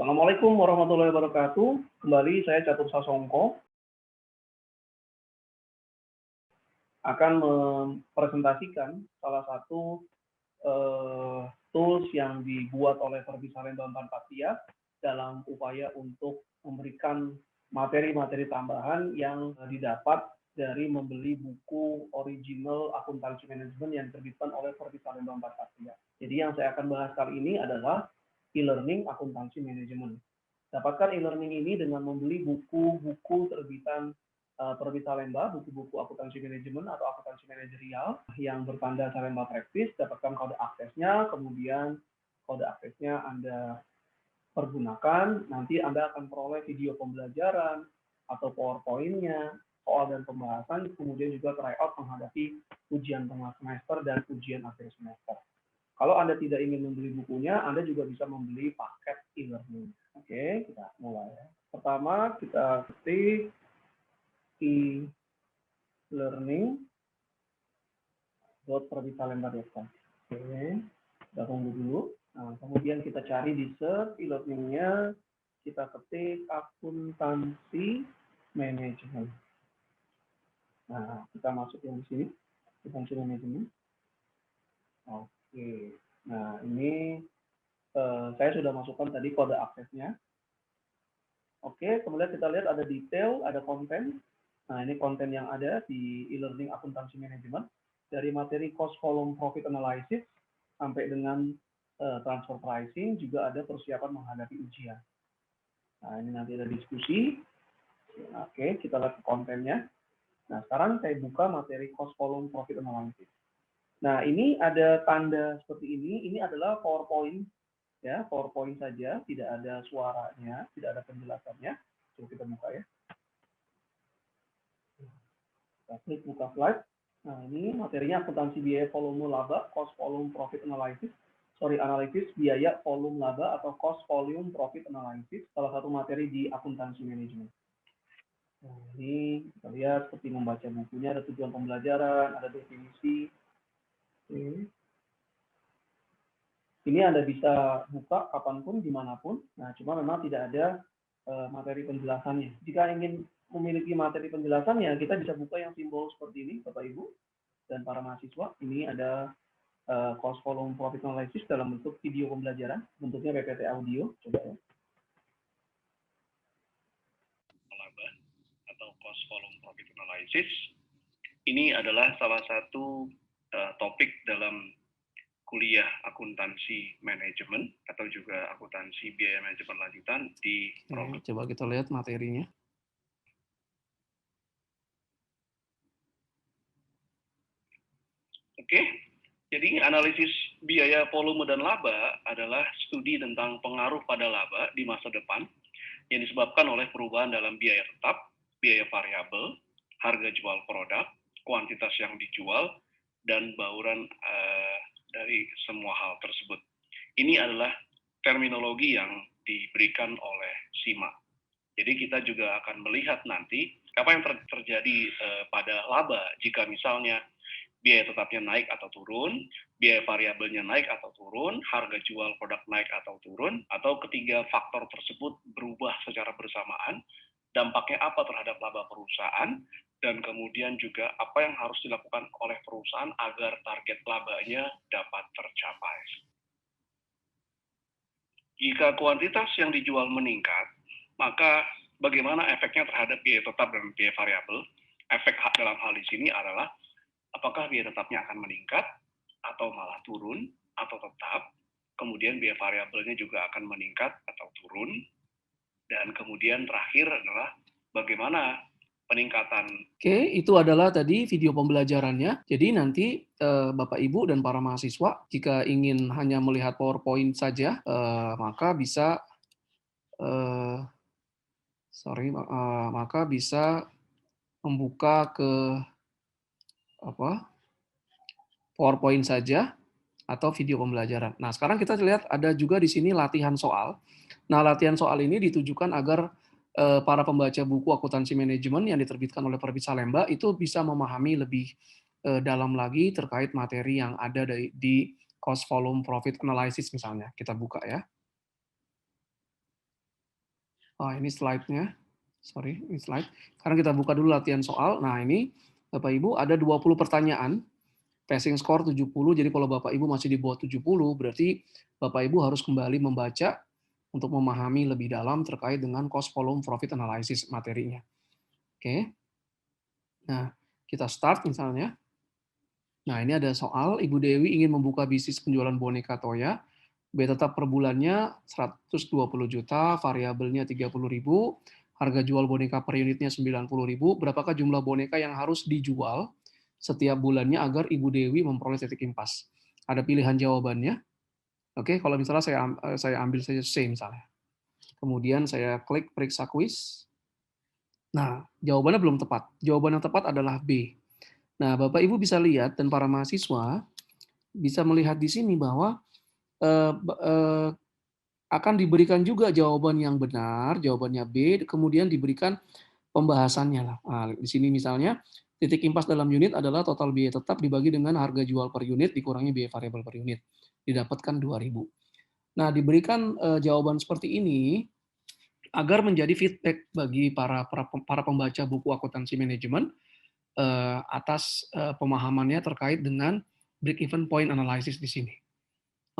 Assalamualaikum warahmatullahi wabarakatuh. Kembali saya Catur Sasongko akan mempresentasikan salah satu tools yang dibuat oleh Pervi Salemba Empat dalam upaya untuk memberikan materi-materi tambahan yang didapat dari membeli buku original akuntansi manajemen yang diterbitkan oleh Pervi Salemba Empat. Jadi yang saya akan bahas kali ini adalah e-learning akuntansi manajemen. Dapatkan e-learning ini dengan membeli buku-buku terbitan Pervi Salemba, buku-buku akuntansi manajemen atau akuntansi manajerial yang bertanda Salemba Practice. Dapatkan kode aksesnya, kemudian kode aksesnya Anda pergunakan, nanti Anda akan peroleh video pembelajaran atau PowerPoint-nya, soal dan pembahasan, kemudian juga tryout menghadapi ujian tengah semester dan ujian akhir semester. Kalau Anda tidak ingin membeli bukunya, Anda juga bisa membeli paket e-learning. Oke, kita mulai. Pertama, kita ketik e-learning.pervisalemba.com. Oke, kita tunggu dulu. Nah, kemudian kita cari di search e-learning-nya, kita ketik akuntansi manajemen. Nah, kita masuk yang di sini, akuntansi manajemen. Oke, nah ini saya sudah masukkan tadi kode aksesnya. Oke, kemudian kita lihat ada detail, ada konten. Nah, ini konten yang ada di e-learning akuntansi manajemen. Dari materi cost volume profit analysis sampai dengan transfer pricing, juga ada persiapan menghadapi ujian. Nah, ini nanti ada diskusi. Oke, kita lihat kontennya. Nah, sekarang saya buka materi cost volume profit analysis. Nah, ini ada tanda seperti ini. Ini adalah PowerPoint, ya, PowerPoint saja, tidak ada suaranya, tidak ada penjelasannya. Coba kita buka ya. Kita klik buka slide. Nah, ini materinya akuntansi biaya volume laba, cost volume profit analysis. Analisis biaya volume laba atau cost volume profit analysis, salah satu materi di akuntansi manajemen. Nah, ini kita lihat seperti membaca bukunya, ada tujuan pembelajaran, ada definisi. Oke. Ini Anda bisa buka kapanpun, dimanapun. Nah, cuma memang tidak ada materi penjelasannya. Jika ingin memiliki materi penjelasannya, kita bisa buka yang simbol seperti ini, Bapak Ibu dan para mahasiswa. Ini ada cost volume profit analysis dalam bentuk video pembelajaran, bentuknya PPT audio. Coba ya. Laba atau cost volume profit analysis. Ini adalah salah satu topik dalam kuliah akuntansi manajemen atau juga akuntansi biaya manajemen lanjutan di program. Coba kita lihat materinya. Oke, jadi analisis biaya volume dan laba adalah studi tentang pengaruh pada laba di masa depan yang disebabkan oleh perubahan dalam biaya tetap, biaya variabel, harga jual produk, kuantitas yang dijual, dan bauran dari semua hal tersebut. Ini adalah terminologi yang diberikan oleh SIMA. Jadi kita juga akan melihat nanti apa yang terjadi pada laba jika misalnya biaya tetapnya naik atau turun, biaya variabelnya naik atau turun, harga jual produk naik atau turun, atau ketiga faktor tersebut berubah secara bersamaan, dampaknya apa terhadap laba perusahaan, dan kemudian juga apa yang harus dilakukan oleh perusahaan agar target labanya dapat tercapai. Jika kuantitas yang dijual meningkat, maka bagaimana efeknya terhadap biaya tetap dan biaya variabel? Efek dalam hal di sini adalah apakah biaya tetapnya akan meningkat atau malah turun atau tetap, kemudian biaya variabelnya juga akan meningkat atau turun, dan kemudian terakhir adalah bagaimana peningkatan. Oke, itu adalah tadi video pembelajarannya. Jadi nanti Bapak Ibu dan para mahasiswa jika ingin hanya melihat PowerPoint saja, maka bisa maka bisa membuka ke PowerPoint saja atau video pembelajaran. Nah, sekarang kita lihat ada juga di sini latihan soal. Nah, latihan soal ini ditujukan agar para pembaca buku akuntansi manajemen yang diterbitkan oleh Pervi Salemba itu bisa memahami lebih dalam lagi terkait materi yang ada di cost volume profit analysis misalnya. Kita buka ya. Ini slide-nya. Sorry, ini slide. Sekarang kita buka dulu latihan soal. Nah, ini Bapak Ibu ada 20 pertanyaan. Passing score 70, jadi kalau Bapak Ibu masih di bawah 70, berarti Bapak Ibu harus kembali membaca untuk memahami lebih dalam terkait dengan cost volume profit analysis materinya. Oke. Nah, kita start misalnya. Nah, ini ada soal, Ibu Dewi ingin membuka bisnis penjualan boneka Toya. Biaya tetap per bulannya 120 juta, variabelnya 30.000, harga jual boneka per unitnya 90.000. Berapakah jumlah boneka yang harus dijual setiap bulannya agar Ibu Dewi memperoleh titik impas? Ada pilihan jawabannya. Oke, kalau misalnya saya ambil saja C misalnya. Kemudian saya klik periksa kuis. Nah, jawabannya belum tepat. Jawaban yang tepat adalah B. Nah, Bapak Ibu bisa lihat dan para mahasiswa bisa melihat di sini bahwa eh, eh, akan diberikan juga jawaban yang benar, jawabannya B, kemudian diberikan pembahasannya lah. Nah, di sini misalnya titik impas dalam unit adalah total biaya tetap dibagi dengan harga jual per unit dikurangi biaya variabel per unit. Didapatkan 2.000. Nah, diberikan jawaban seperti ini agar menjadi feedback bagi para pembaca buku akuntansi manajemen atas pemahamannya terkait dengan break-even point analysis di sini.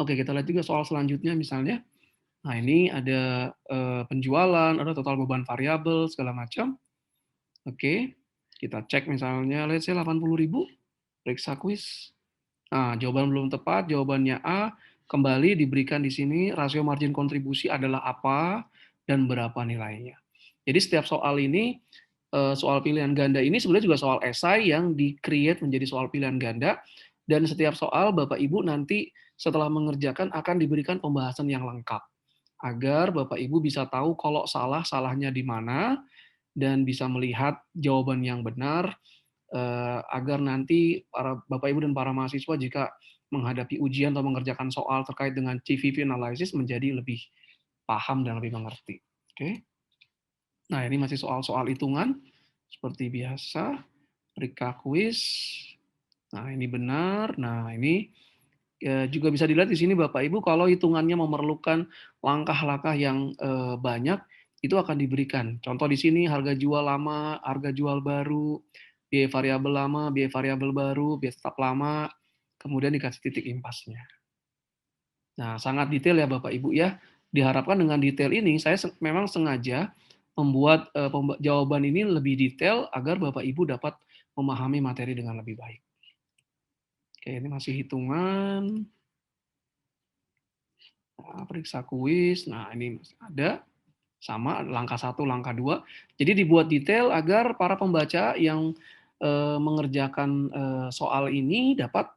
Oke, kita lihat juga soal selanjutnya misalnya. Nah, ini ada penjualan, ada total beban variabel, segala macam. Oke, kita cek misalnya, let's say 80.000, periksa kuis. Nah, jawaban belum tepat, jawabannya A, kembali diberikan di sini, rasio margin kontribusi adalah apa, dan berapa nilainya. Jadi setiap soal ini, soal pilihan ganda ini sebenarnya juga soal esai yang di-create menjadi soal pilihan ganda, dan setiap soal Bapak Ibu nanti setelah mengerjakan akan diberikan pembahasan yang lengkap agar Bapak Ibu bisa tahu kalau salahnya di mana dan bisa melihat jawaban yang benar agar nanti para Bapak Ibu dan para mahasiswa jika menghadapi ujian atau mengerjakan soal terkait dengan CVP analysis menjadi lebih paham dan lebih mengerti. Oke. Nah, ini masih soal-soal hitungan seperti biasa. Rika quiz. Nah, ini benar. Nah, ini juga bisa dilihat di sini Bapak Ibu kalau hitungannya memerlukan langkah-langkah yang banyak itu akan diberikan. Contoh di sini harga jual lama, harga jual baru, biaya variabel lama, biaya variabel baru, biaya tetap lama, kemudian dikasih titik impasnya. Nah, sangat detail ya Bapak Ibu ya. Diharapkan dengan detail ini saya memang sengaja membuat jawaban ini lebih detail agar Bapak Ibu dapat memahami materi dengan lebih baik. Oke, ini masih hitungan. Nah, periksa kuis. Nah, ini ada sama langkah 1, langkah 2. Jadi dibuat detail agar para pembaca yang mengerjakan soal ini dapat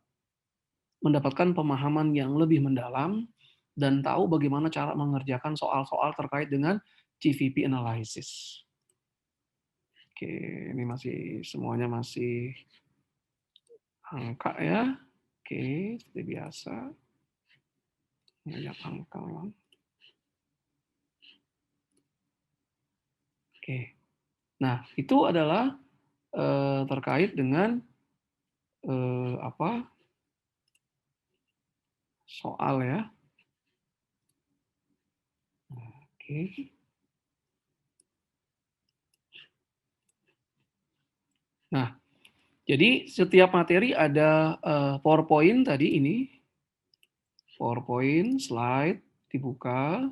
mendapatkan pemahaman yang lebih mendalam dan tahu bagaimana cara mengerjakan soal-soal terkait dengan GVP analysis. Oke, ini masih semuanya masih angka ya. Oke, seperti biasa. Banyak angka. Oke. Nah, itu adalah terkait dengan apa soal ya. Oke. Nah, jadi setiap materi ada PowerPoint tadi ini. PowerPoint, slide, dibuka.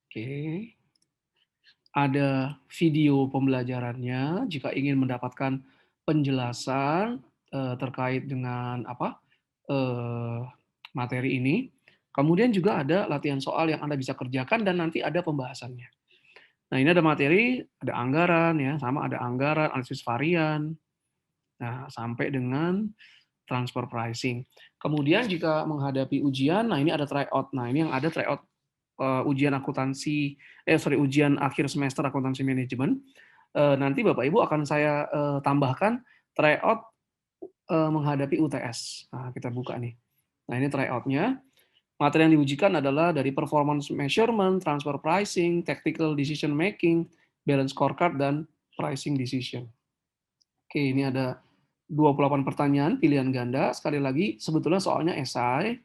Oke. Ada video pembelajarannya jika ingin mendapatkan penjelasan terkait dengan apa materi ini. Kemudian juga ada latihan soal yang Anda bisa kerjakan dan nanti ada pembahasannya. Nah, ini ada materi, ada anggaran ya, sama ada anggaran, analisis varian. Nah, sampai dengan transfer pricing. Kemudian jika menghadapi ujian, nah ini ada tryout. Nah, ini yang ada tryout ujian akuntansi, ujian akhir semester akuntansi manajemen. Nanti Bapak Ibu akan saya tambahkan tryout menghadapi UTS. Nah, kita buka nih. Nah, ini tryoutnya. Materi yang diujikan adalah dari performance measurement, transfer pricing, tactical decision making, balance scorecard, dan pricing decision. Oke, ini ada 28 pertanyaan pilihan ganda. Sekali lagi, sebetulnya soalnya esai,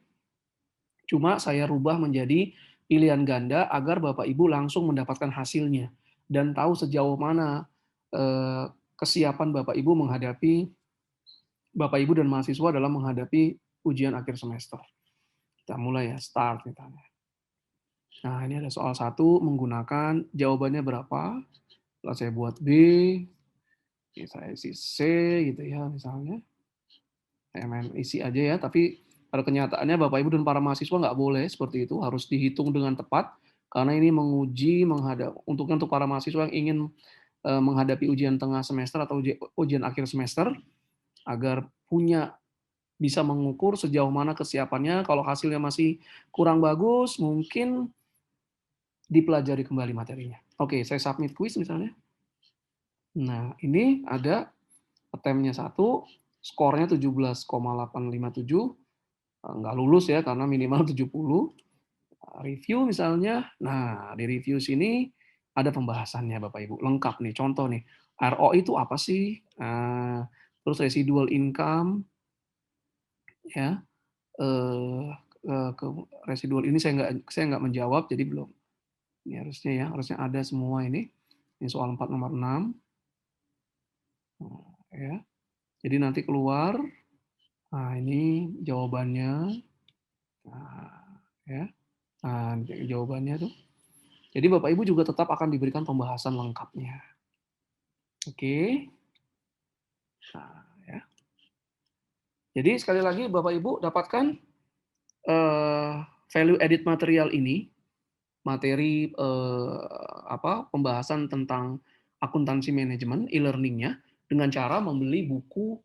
cuma saya rubah menjadi pilihan ganda agar Bapak Ibu langsung mendapatkan hasilnya dan tahu sejauh mana kesiapan Bapak Ibu dan mahasiswa dalam menghadapi ujian akhir semester. Kita mulai ya, start misalnya. Nah, ini ada soal 1 menggunakan jawabannya berapa. Kalau saya buat B, saya isi C gitu ya misalnya. Saya main isi aja ya, tapi pada kenyataannya Bapak Ibu dan para mahasiswa nggak boleh seperti itu, harus dihitung dengan tepat karena ini menguji untuk para mahasiswa yang ingin menghadapi ujian tengah semester atau ujian akhir semester agar bisa mengukur sejauh mana kesiapannya. Kalau hasilnya masih kurang bagus, mungkin dipelajari kembali materinya. Oke, saya submit quiz misalnya. Nah, ini ada attempt-nya 1, skornya 17,857, nggak lulus ya karena minimal 70. Review misalnya, nah di review sini ada pembahasannya Bapak Ibu, lengkap nih, contoh nih, RO itu apa sih? Terus residual income, ya, ke residual ini saya nggak menjawab, jadi belum. Ini harusnya ada semua ini. Ini soal 4 nomor 6. Ya. Jadi nanti keluar. Nah, ini jawabannya. Nah, ya. Nah, jawabannya tuh. Jadi Bapak Ibu juga tetap akan diberikan pembahasan lengkapnya. Oke. Nah, ya. Jadi sekali lagi Bapak Ibu dapatkan value added material ini, materi pembahasan tentang akuntansi manajemen, e-learning-nya dengan cara membeli buku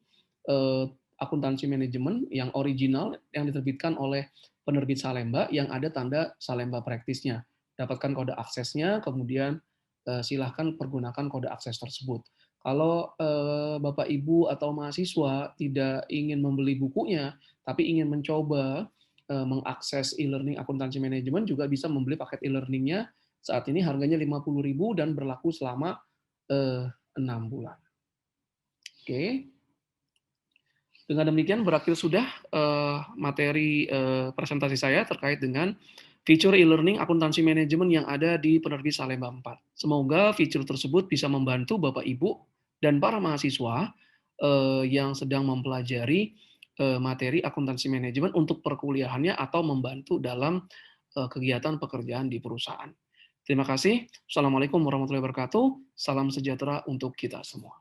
akuntansi manajemen yang original yang diterbitkan oleh penerbit Salemba yang ada tanda Salemba praktisnya. Dapatkan kode aksesnya, kemudian silahkan pergunakan kode akses tersebut. Kalau Bapak Ibu atau mahasiswa tidak ingin membeli bukunya, tapi ingin mencoba mengakses e-learning akuntansi manajemen, juga bisa membeli paket e-learning-nya. Saat ini harganya 50.000 dan berlaku selama 6 bulan. Oke. Dengan demikian berakhir sudah materi presentasi saya terkait dengan fitur e-learning akuntansi manajemen yang ada di penerbit Salemba 4. Semoga fitur tersebut bisa membantu Bapak Ibu dan para mahasiswa yang sedang mempelajari materi akuntansi manajemen untuk perkuliahannya atau membantu dalam kegiatan pekerjaan di perusahaan. Terima kasih. Assalamualaikum warahmatullahi wabarakatuh. Salam sejahtera untuk kita semua.